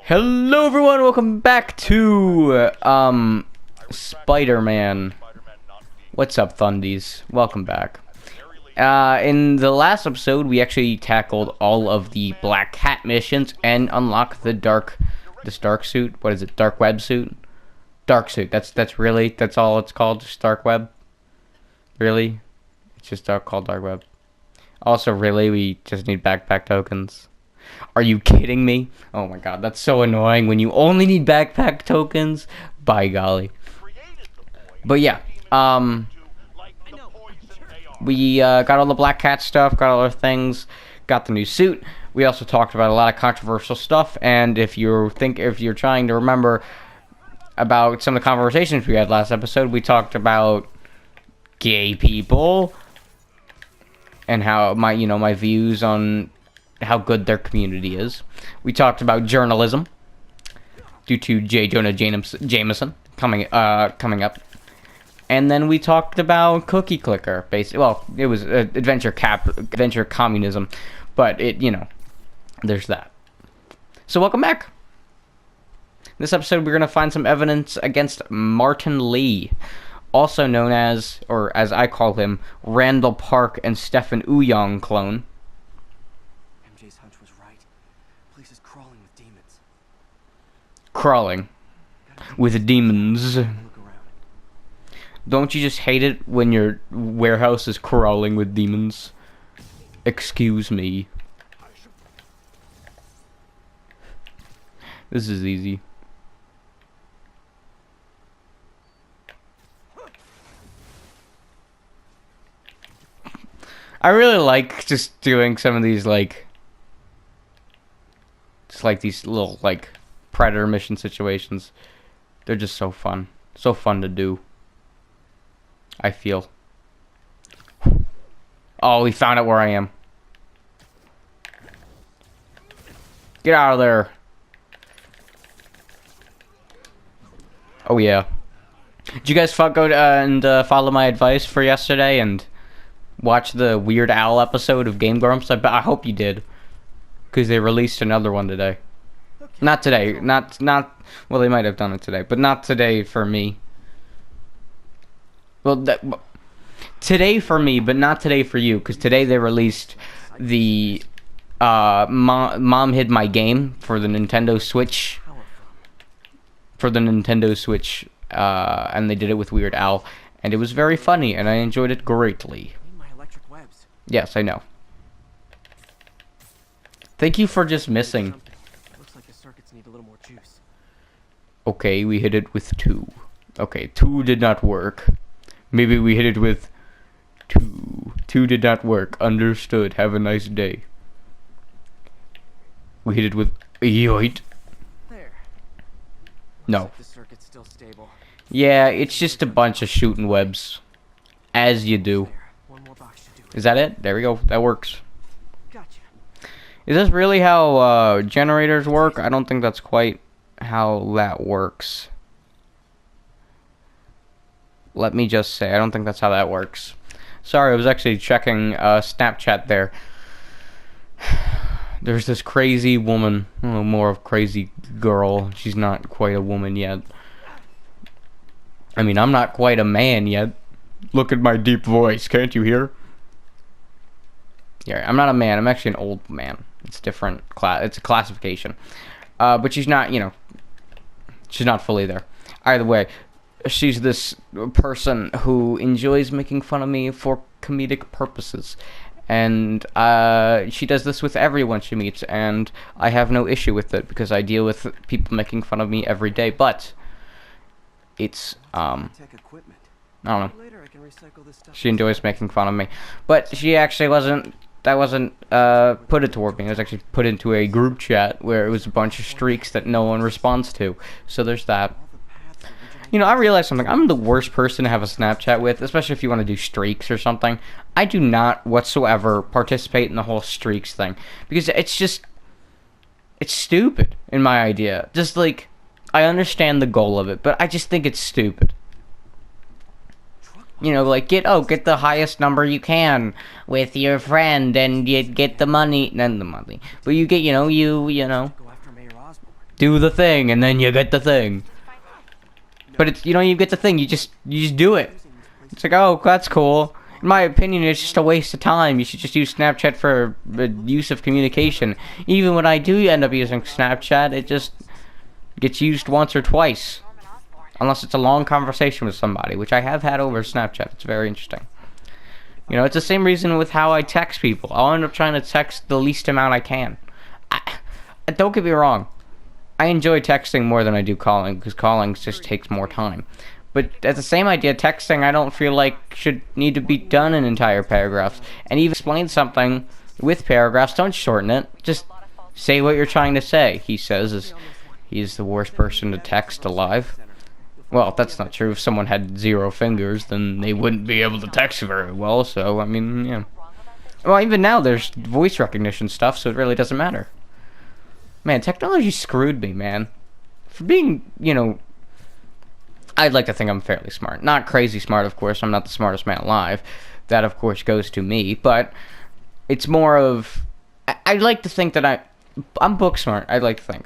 Hello everyone, welcome back to Spider-Man. What's up, Thundies? Welcome back. In the last episode, we actually tackled all of the Black Cat missions and unlocked the dark suit. What is it? Dark web suit? Dark suit. That's all it's called. Just dark web. Really? It's just called dark web. Also, really, we just need backpack tokens. Are you kidding me? Oh my god, that's so annoying when you only need backpack tokens. By golly. But yeah, we got all the Black Cat stuff, got all our things, got the new suit. We also talked about a lot of controversial stuff, and if you're trying to remember about some of the conversations we had last episode, we talked about gay people and how my views on how good their community is. We talked about journalism due to J. Jonah Jameson coming up, and then we talked about Cookie Clicker. Basically, well, it was adventure communism, but there's that. So welcome back. This episode, we're gonna find some evidence against Martin Lee, also known as, or as I call him, Randall Park and Stephen Ouyang clone. Crawling with demons. Don't you just hate it when your warehouse is crawling with demons? Excuse me. This is easy. I really like just doing some of these these little Predator mission situations. They're just so fun to do, I feel. Oh, he found out where I am. Get out of there. Oh yeah. Did you guys go and follow my advice for yesterday and watch the Weird Al episode of Game Grumps? I hope you did, because they released another one today. Not today, not, well, they might have done it today, but not today for me. Well, today for me, but not today for you, because today they released the, Mom Hid My Game for the Nintendo Switch. And they did it with Weird Al, and it was very funny, and I enjoyed it greatly. Yes, I know. Thank you for just missing. Need a little more juice. Okay, we hit it with 2. Okay, 2 did not work. Maybe we hit it with 2. 2 did not work. Understood. Have a nice day. We hit it with 8. There. No. Like the circuit's still stable. Yeah, it's just a bunch of shooting webs. As you do. One more box should do it. Is that it? There we go. That works. Gotcha. Is this really how generators work? I don't think that's quite how that works. Let me just say, I don't think that's how that works. Sorry, I was actually checking Snapchat there. There's this crazy woman, more of crazy girl. She's not quite a woman yet. I mean, I'm not quite a man yet. Look at my deep voice, can't you hear? Yeah, I'm not a man. I'm actually an old man. It's different class. It's a classification. But she's not, she's not fully there. Either way, she's this person who enjoys making fun of me for comedic purposes. And she does this with everyone she meets, and I have no issue with it because I deal with people making fun of me every day. But it's I don't know. She enjoys making fun of me, but she actually wasn't. That wasn't put it toward me. It was actually put into a group chat where it was a bunch of streaks that no one responds to. So there's that. I realized something. I'm the worst person to have a Snapchat with, especially if you want to do streaks or something. I do not whatsoever participate in the whole streaks thing, because it's stupid in my idea. Just I understand the goal of it, but I just think it's stupid. Get the highest number you can with your friend, and you get the money, but you get, Go after Mayor Osborn. do the thing, and then you get the thing. But it's, you don't even get the thing. You just do it. It's like, oh, that's cool. In my opinion, it's just a waste of time. You should just use Snapchat for the use of communication. Even when I do end up using Snapchat, it just gets used once or twice. Unless it's a long conversation with somebody, which I have had over Snapchat. It's very interesting. You know, it's the same reason with how I text people. I'll end up trying to text the least amount I can. Don't get me wrong. I enjoy texting more than I do calling, because calling just takes more time. But at the same idea, texting I don't feel like should need to be done in entire paragraphs. And even explain something with paragraphs, don't shorten it. Just say what you're trying to say, he says, as he's the worst person to text alive. Well, that's not true. If someone had 0 fingers, then they wouldn't be able to text very well, so, I mean, yeah. Well, even now, there's voice recognition stuff, so it really doesn't matter. Man, technology screwed me, man. For being, you know... I'd like to think I'm fairly smart. Not crazy smart, of course. I'm not the smartest man alive. That, of course, goes to me, but... It's more of... I'd like to think that I'm book smart, I'd like to think.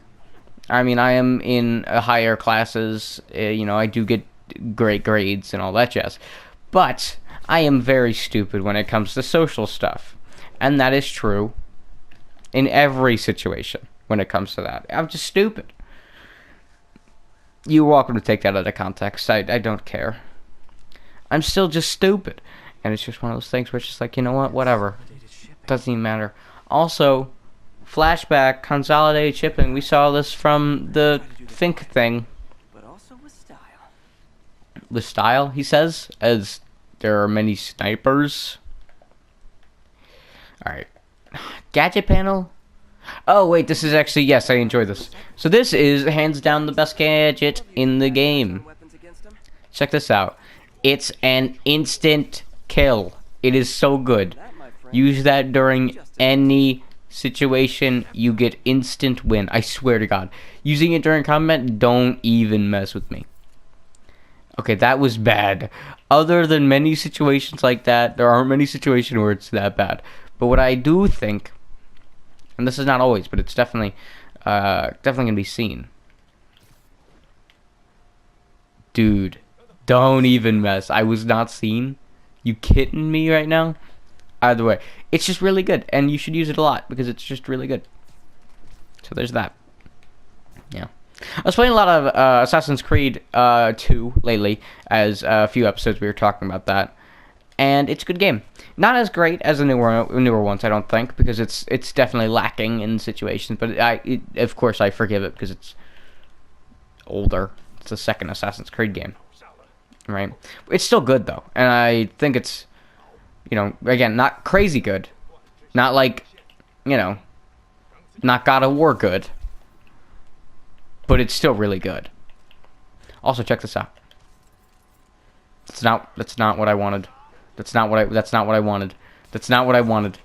I mean, I am in higher classes, you know, I do get great grades and all that jazz. But I am very stupid when it comes to social stuff. And that is true in every situation when it comes to that. I'm just stupid. You're welcome to take that out of context. I don't care. I'm still just stupid. And it's just one of those things where it's just like, you know what, whatever. Doesn't even matter. Also... Flashback, consolidated shipping. We saw this from the Think thing. But also with style. With style, he says, as there are many snipers. Alright. Gadget panel? Oh, wait, this is actually, yes, I enjoy this. So this is, hands down, the best gadget in the game. Check this out. It's an instant kill. It is so good. Use that during any situation, you get instant win. I swear to God. Using it during combat, don't even mess with me. Okay, that was bad. Other than many situations like that, there aren't many situations where it's that bad. But what I do think, and this is not always, but it's definitely gonna be seen. Dude, don't even mess. I was not seen. You kidding me right now? Either way, it's just really good, and you should use it a lot, because it's just really good. So there's that. Yeah. I was playing a lot of Assassin's Creed 2 lately, as a few episodes we were talking about that, and it's a good game. Not as great as the newer ones, I don't think, because it's definitely lacking in situations, but of course I forgive it, because it's older. It's the second Assassin's Creed game, right? It's still good, though, and I think it's... You know, again, not crazy good. Not like, you know, not God of War good. But it's still really good. Also, check this out. That's not what I wanted. That's not what I wanted. That's not what I wanted.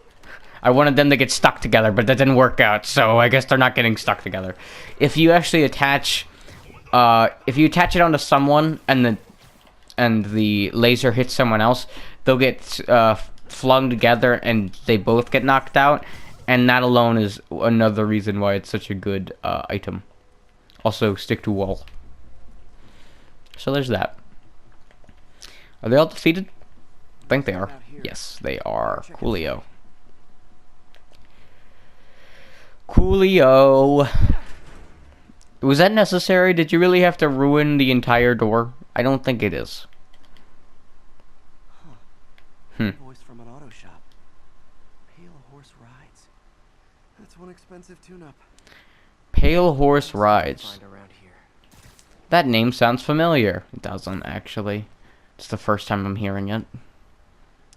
I wanted them to get stuck together, but that didn't work out, so I guess they're not getting stuck together. If you actually attach it onto someone and the laser hits someone else, they'll get flung together and they both get knocked out, and that alone is another reason why it's such a good item. Also, stick to wall. So there's that. Are they all defeated? I think they are. Yes, they are. Coolio. Coolio. Was that necessary? Did you really have to ruin the entire door? I don't think it is. Voice from an auto shop. Pale Horse Rides. That's one expensive tune-up. Pale Horse Rides. That name sounds familiar. It doesn't, actually. It's the first time I'm hearing it.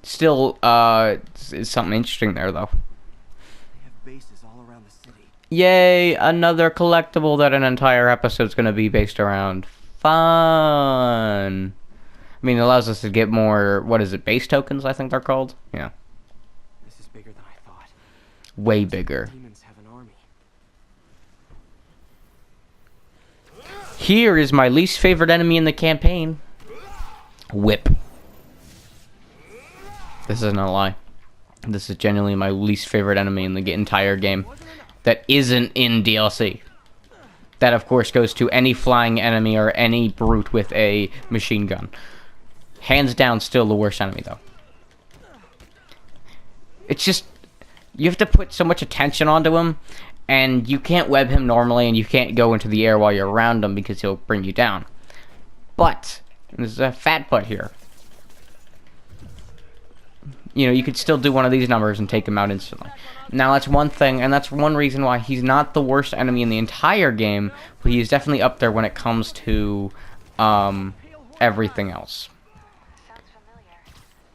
Still, it's something interesting there, though. They have bases all around the city. Yay! Another collectible that an entire episode's gonna be based around. Fun! I mean, it allows us to get more, what is it, base tokens, I think they're called? Yeah. This is bigger than I thought. Way bigger. Demons have an army. Here is my least favorite enemy in the campaign. Whip. This isn't a lie. This is genuinely my least favorite enemy in the entire game. That isn't in DLC. That, of course, goes to any flying enemy or any brute with a machine gun. Hands down, still the worst enemy, though. It's just, you have to put so much attention onto him, and you can't web him normally, and you can't go into the air while you're around him because he'll bring you down. But, there's a fat butt here. You know, you could still do one of these numbers and take him out instantly. Now, that's one thing, and that's one reason why he's not the worst enemy in the entire game, but he's definitely up there when it comes to, everything else. Sounds familiar.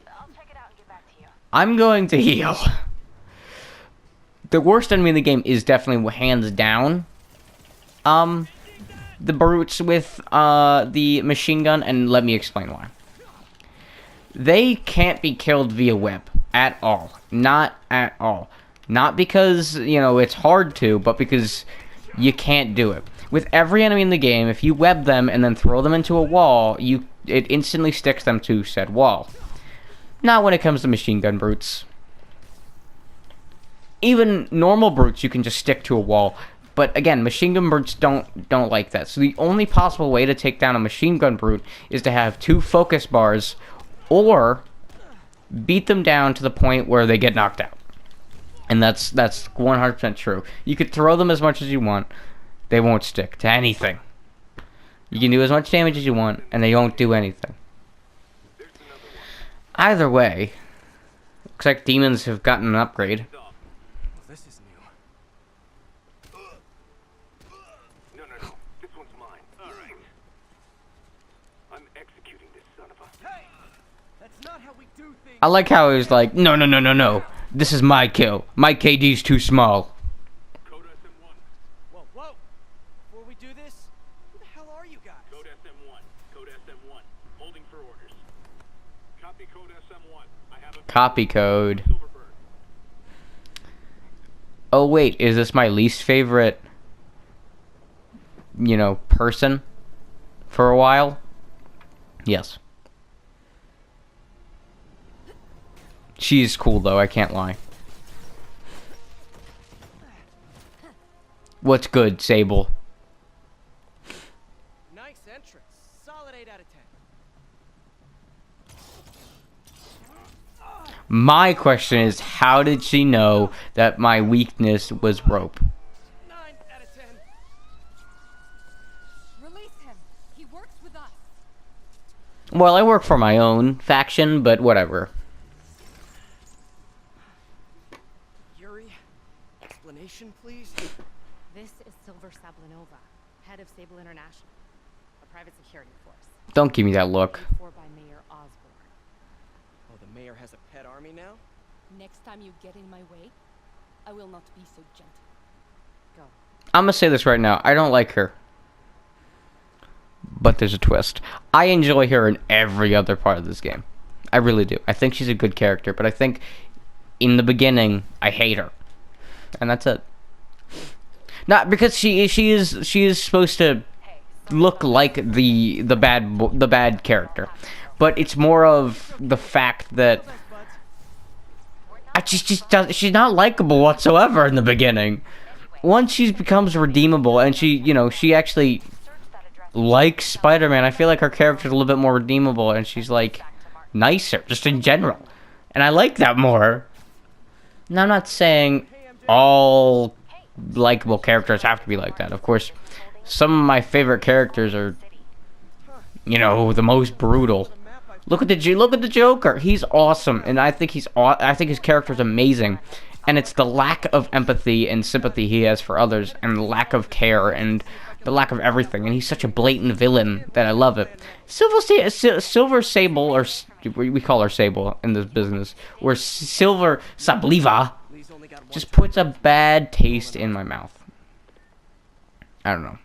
I'll check it out and get back to you. I'm going to heal. The worst enemy in the game is definitely, hands down, the brutes with, the machine gun, and let me explain why. They can't be killed via web at all. Not at all. Not because, you know, it's hard to, but because you can't do it. With every enemy in the game, if you web them and then throw them into a wall, it instantly sticks them to said wall. Not when it comes to machine gun brutes. Even normal brutes you can just stick to a wall. But again, machine gun brutes don't like that. So the only possible way to take down a machine gun brute is to have 2 focus bars, or beat them down to the point where they get knocked out. And that's 100% true. You could throw them as much as you want. They won't stick to anything. You can do as much damage as you want, and they won't do anything. Either way, looks like demons have gotten an upgrade. Well, this is new. No. This one's mine. All right. I'm executing this son of a... Hey! That's not how we do things. I like how he was like, no. This is my kill. My KD's too small. Code SM1. Whoa. Before we do this, who the hell are you guys? Code SM1. Code SM1. Holding for orders. Copy code SM1. I have a... Copy code. Silverbird. Oh wait, is this my least favorite, you know, person for a while? Yes. She's cool though, I can't lie. What's good, Sable? Nice entrance. Solid 8 out of 10. My question is, how did she know that my weakness was rope? 9 out of 10. Release him. He works with us. Well, I work for my own faction, but whatever. Yuri, explanation, please? This is Silver Sablinova, head of Sable International, a private security force. Don't give me that look. Paid for by Mayor Osborne. Oh, the mayor has a pet army now? Next time you get in my way, I will not be so gentle. Go. I'm gonna say this right now. I don't like her. But there's a twist. I enjoy her in every other part of this game. I really do. I think she's a good character, but I think in the beginning, I hate her. And that's it. Not because she is supposed to look like the bad character, but it's more of the fact that she's not likable whatsoever in the beginning. Once she becomes redeemable and she actually likes Spider-Man, I feel like her character's a little bit more redeemable and she's like nicer just in general, and I like that more. Now, I'm not saying all likable characters have to be like that. Of course, some of my favorite characters are, you know, the most brutal. Look at the Joker. He's awesome, and I think his character's amazing. And it's the lack of empathy and sympathy he has for others, and the lack of care, and the lack of everything. And he's such a blatant villain that I love it. Silver Sable, or we call her Sable in this business, or Silver Sabliva, just puts a bad taste in my mouth. I don't know.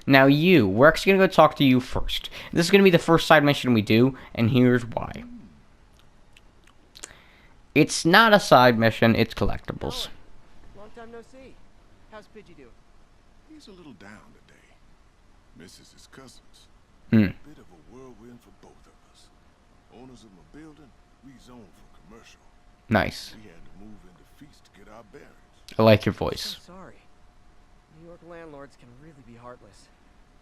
Now we're actually going to go talk to you first. This is going to be the first side mission we do, and here's why. It's not a side mission, it's collectibles. Long time no see. How's Pidgey doing? He's a little down today. Misses his cousins. Hmm. Bit of a whirlwind for both of us. Owners of my building, rezoned for commercial. Nice. We had to move into feast to get our bearings. I like your voice. So sorry. New York landlords can really be heartless.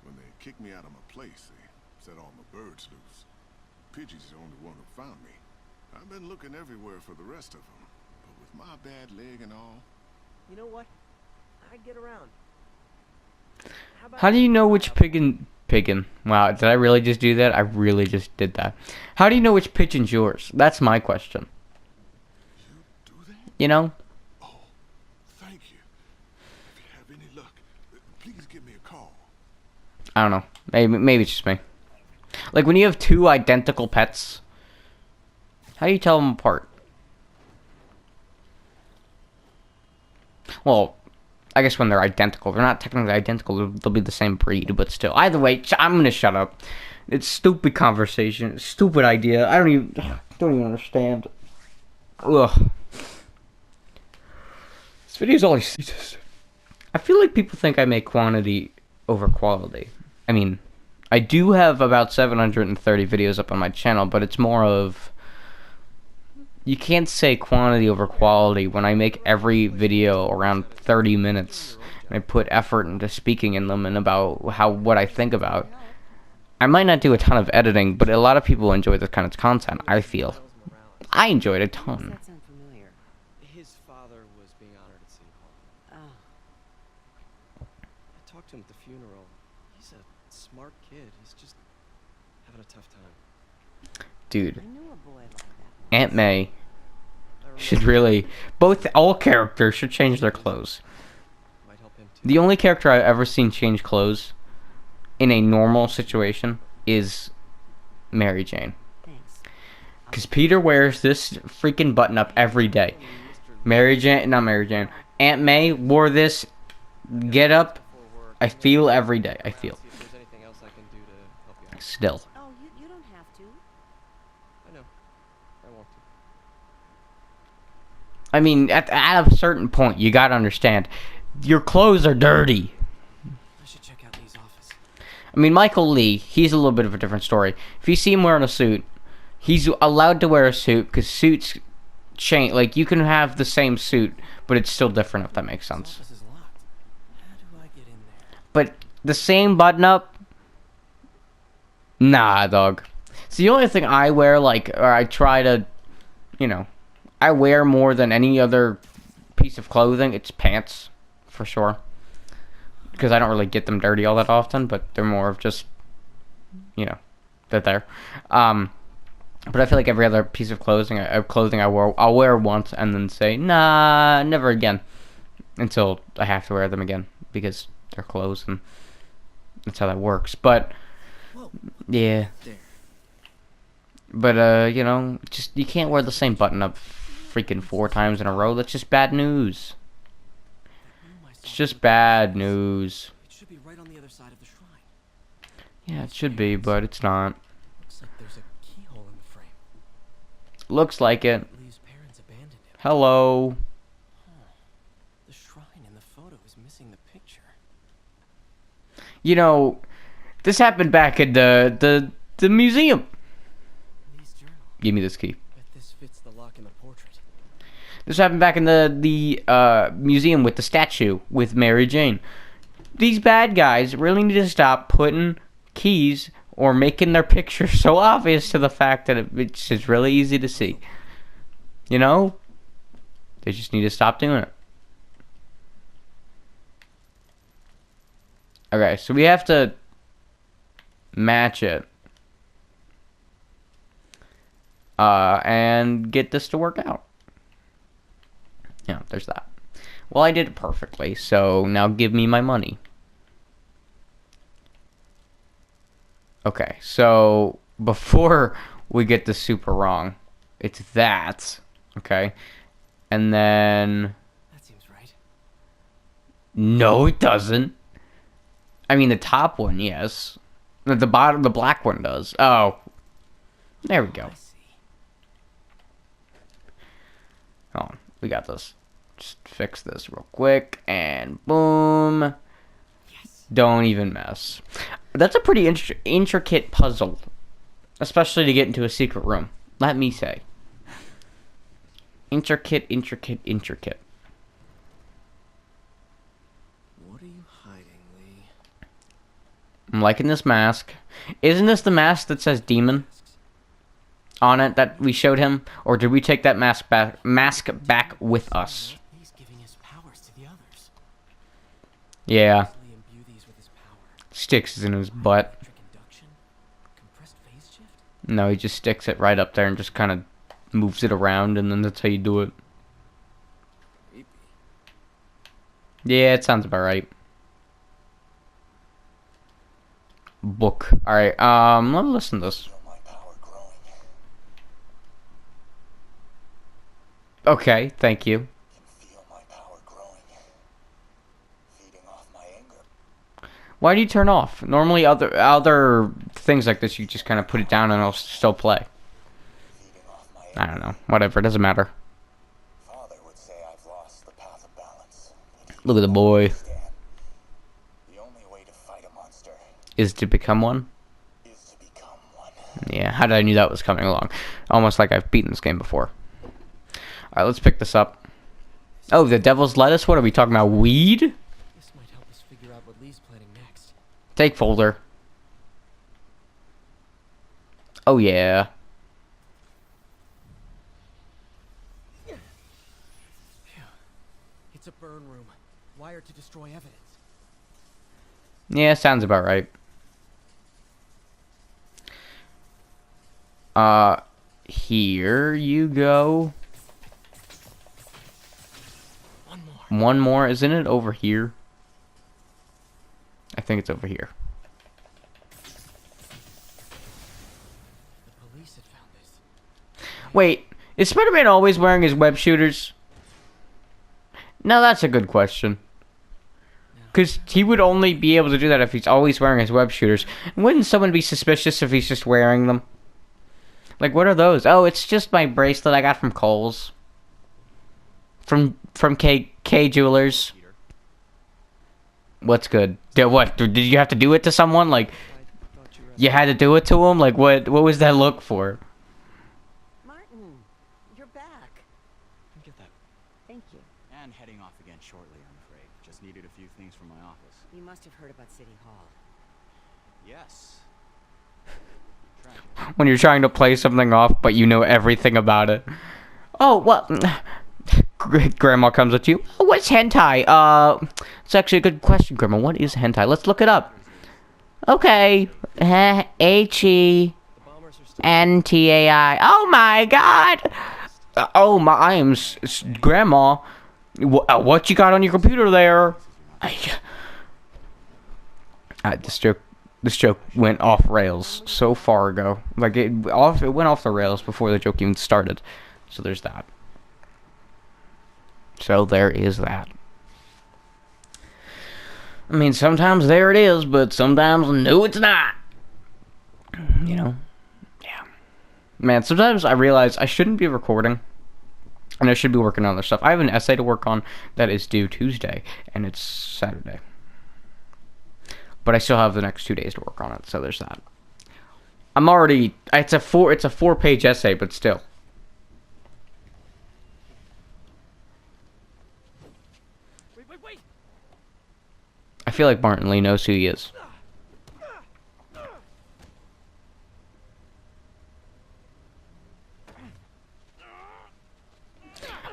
When they kicked me out of my place, they set all my birds loose. Pidgey's the only one who found me. I've been looking everywhere for the rest of them, but with my bad leg and all... You know what? I'd get around. How do you know which pigeon? Wow, did I really just do that? I really just did that. How do you know which pigeon's yours? That's my question. You do that? You know? Oh, thank you. If you have any luck, please give me a call. I don't know. Maybe it's just me. Like when you have two identical pets, how do you tell them apart? Well, I guess when they're identical. They're not technically identical. They'll be the same breed, but still. Either way, I'm gonna shut up. It's stupid conversation. Stupid idea. I don't even understand. Ugh. This video's all Jesus. I feel like people think I make quantity over quality. I mean, I do have about 730 videos up on my channel, but it's more of... You can't say quantity over quality when I make every video around 30 minutes and I put effort into speaking in them and about what I think about. I might not do a ton of editing, but a lot of people enjoy this kind of content, I feel. I enjoyed a ton. That sound familiar? His father was being honored at City Hall. Oh. I talked to him at the funeral. He's a smart kid. He's just having a tough time. Dude, I knew a boy like that. Aunt May I should remember really... all characters should change their clothes. might help him too. The only character I've ever seen change clothes in a normal situation is Mary Jane. Thanks. Because Peter wears this freaking button-up every day. Not Mary Jane. Aunt May wore this get-up, I feel, every day. I feel. See if there's anything else I can do to help you out. Still. Oh, you don't have to. I know. I want to. I mean, at a certain point, you gotta understand. Your clothes are dirty. I should check out Lee's office. I mean, Michael Lee, he's a little bit of a different story. If you see him wearing a suit, he's allowed to wear a suit because suits change. Like, you can have the same suit, but it's still different, if that makes His sense. office is locked. How do I get in there? But the same button-up? Nah, dog. It's the only thing I wear, like, or I try to, you know, I wear more than any other piece of clothing. It's pants, for sure. Because I don't really get them dirty all that often, but they're more of just, you know, they're there. But I feel like every other piece of clothing I'll wear once and then say, nah, never again. Until I have to wear them again, because they're clothes, and that's how that works. But, Whoa. yeah. There. But, you know, just, you can't wear the same button up freaking 4 times in a row. That's just bad news. It's just bad news. It should be right on the other side of the shrine. Yeah, it should be, but it's not. Looks like there's a keyhole in the frame. Looks like it. Lee's parents abandoned him. Hello. The shrine in the photo is missing the picture. You know, this happened back at the museum. Lee's journal. Give me this key. Bet this fits the lock in the portrait. This happened back in the museum with the statue with Mary Jane. These bad guys really need to stop putting keys or making their picture so obvious to the fact that it's just really easy to see. You know? They just need to stop doing it. Okay, so we have to match it. And get this to work out. Yeah, there's that. Well, I did it perfectly, so now give me my money. Okay, so before we get this super wrong, it's that, okay? And then... That seems right. No, it doesn't. I mean, the top one, yes. The bottom, the black one does. Oh. There we go. I see. Hold on, we got this. Just fix this real quick, and boom. Yes. Don't even mess. That's a pretty intricate puzzle, especially to get into a secret room. Let me say. Intricate, intricate, intricate. What are you hiding, Lee? I'm liking this mask. Isn't this the mask that says demon on it that we showed him? Or did we take that mask back with us? He's giving his powers to the others. Yeah. Easily imbue these with his power. Sticks it in his butt. Electric induction? Compressed phase shift? No, he just sticks it right up there and just kind of moves it around, and then that's how you do it. Creepy. Yeah, it sounds about right. Book. Alright, let's listen to this. Feel my power growing. Okay, thank you. Can feel my power growing. Feeding off my anger. Why do you turn off? Normally other things like this, you just kind of put it down and it'll still play. Feeding off my I don't know. Whatever, it doesn't matter. Father would say I've lost the path of balance. But he Look at the boy. understand. The only way to fight a monster Is to become one? is to become one. Yeah, how did I knew that was coming along? Almost like I've beaten this game before. Alright, let's pick this up. Oh, the devil's lettuce? What are we talking about? Weed? This might help us figure out what Lee's planning next. Take folder. Oh, yeah. It's a burn room. Wired to destroy evidence. Yeah, sounds about right. Here you go. One more. One more. Isn't it over here? I think it's over here. The police had found this. Wait, is Spider-Man always wearing his web shooters? No, that's a good question. Because he would only be able to do that if he's always wearing his web shooters. Wouldn't someone be suspicious if he's just wearing them? Like, what are those? Oh, it's just my bracelet I got from Kohl's. From K Jewelers. What's good? What? Did you have to do it to someone? Like, I thought you were you had to do it to him? Like, what was that look for? Martin, you're back. Get that. Thank you. And heading off again shortly, I'm afraid. Just needed a few things from my office. You must have heard about City Hall. Yes. When you're trying to play something off, but you know everything about it. Oh, well... Grandma comes at you. Oh, what's hentai? It's actually a good question, Grandma. What is hentai? Let's look it up. Okay. Hentai. Oh my god! Oh my, I am... Grandma. What you got on your computer there? This joke went off rails so far ago. Like, it went off the rails before the joke even started. So there's that. So there is that. I mean, sometimes there it is, but sometimes no, it's not. You know? Yeah. Man, sometimes I realize I shouldn't be recording. And I should be working on other stuff. I have an essay to work on that is due Tuesday, and it's Saturday. But I still have the next 2 days to work on it, so there's that. I'm already... It's a 4-page essay, but still. Wait! I feel like Martin Lee knows who he is.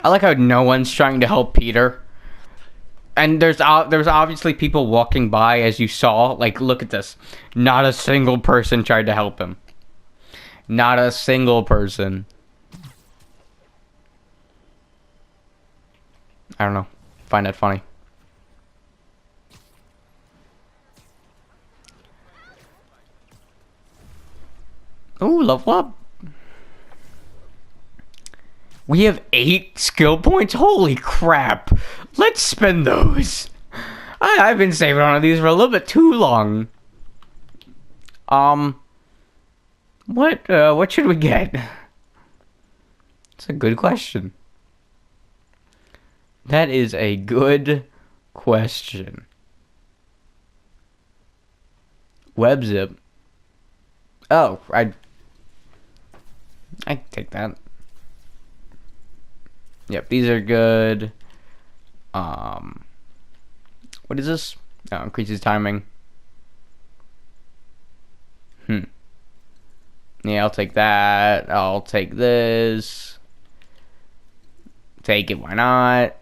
I like how no one's trying to help Peter. And there's obviously people walking by, as you saw. Like, look at this. Not a single person tried to help him. Not a single person. I don't know. Find that funny. Ooh, level up. We have 8 skill points? Holy crap. Let's spend those. I've been saving on these for a little bit too long. What should we get? It's a good question. That is a good question. Web zip. Oh, I take that. Yep, these are good. What is this? Oh, increases timing. Yeah, I'll take that. I'll take this. Take it, why not?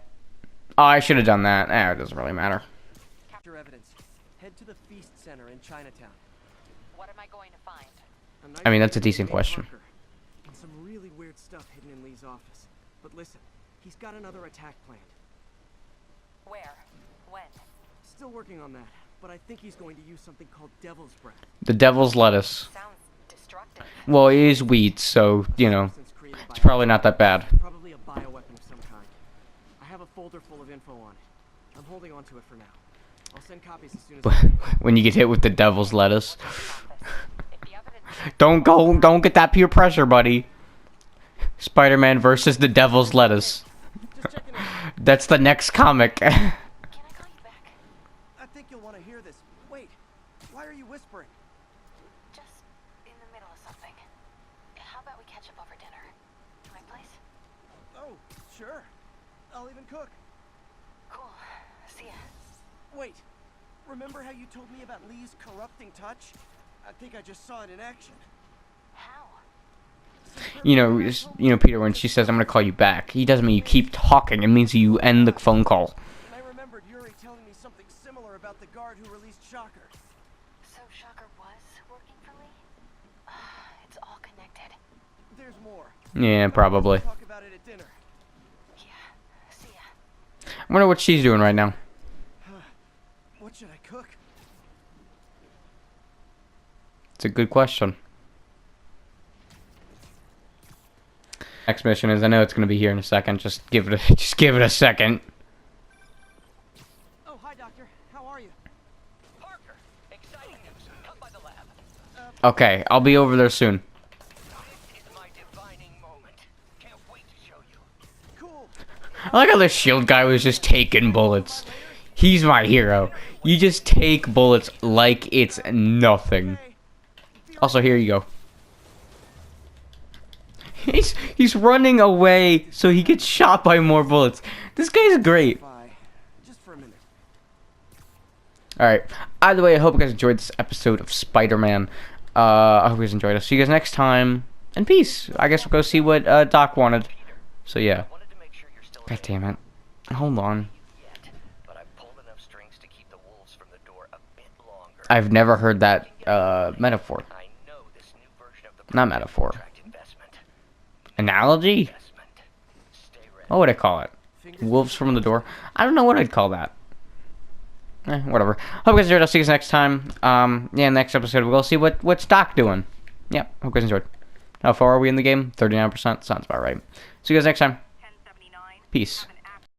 Oh, I should have done that. It doesn't really matter. Capture evidence. Head to the Feast Center in Chinatown. What am I going to find? A nice I mean, that's a picture of decent Lee question. Parker, and some really weird stuff hidden in Lee's office. But listen, he's got another attack planned. Where? When? Still working on that, but I think he's going to use something called Devil's Breath. The devil's lettuce. Sounds destructive. Well, it is wheat, so, you know, Substance created by it's probably not that bad. Probably a bioweapon of some kind. I have a folder full of info on it. I'm holding on to it for now. I'll send copies as soon as I can. When you get hit with the devil's lettuce. If the evidence Don't get that peer pressure, buddy. Spider-Man versus the devil's lettuce. Just checking in. That's the next comic. Can I call you back? I think you'll want to hear this. Wait, why are you whispering? Just in the middle of something. How about we catch up over dinner? My place? Oh, sure. I'll even cook. Cool. See ya. Wait, remember how you told me about Lee's corrupting touch? I think I just saw it in action. How? You know, Peter, when she says, I'm gonna call you back, he doesn't mean you keep talking. It means you end the phone call. And I remembered Yuri telling me something similar about the guard who released Shocker. So Shocker was working for Lee? It's all connected. There's more. Yeah, probably. Talk about it at dinner. Yeah. See ya. I wonder what she's doing right now. What should I cook? It's a good question. Next mission is, I know it's gonna be here in a second. Just give it a second. Oh, hi, Doctor. How are you? Parker, exciting news. Come by the lab. Okay, I'll be over there soon. This is my defining moment. Can't wait to show you. Cool. I like how the shield guy was just taking bullets. He's my hero. You just take bullets like it's nothing. Also, here you go. He's running away so he gets shot by more bullets. This guy's great. Bye. Just for a minute. Alright. Either way, I hope you guys enjoyed this episode of Spider-Man. I hope you guys enjoyed it. See you guys next time. And peace. I guess we'll go see what Doc wanted. So yeah. Wanted to make sure you're still God damn it. Hold on. yet, but I pulled enough strings to keep the wolves from the door a bit longer. I've never heard that metaphor. I know this new version of the Not program will metaphor. attract investment. Analogy? Investment. Stay ready. What would I call it? Wolves from the door? I don't know what I'd call that. Whatever. Hope you guys enjoyed. I'll see you guys next time. Yeah, next episode we'll see what's Doc doing. Yeah, hope you guys enjoyed. How far are we in the game? 39%? Sounds about right. See you guys next time. 1079. Peace.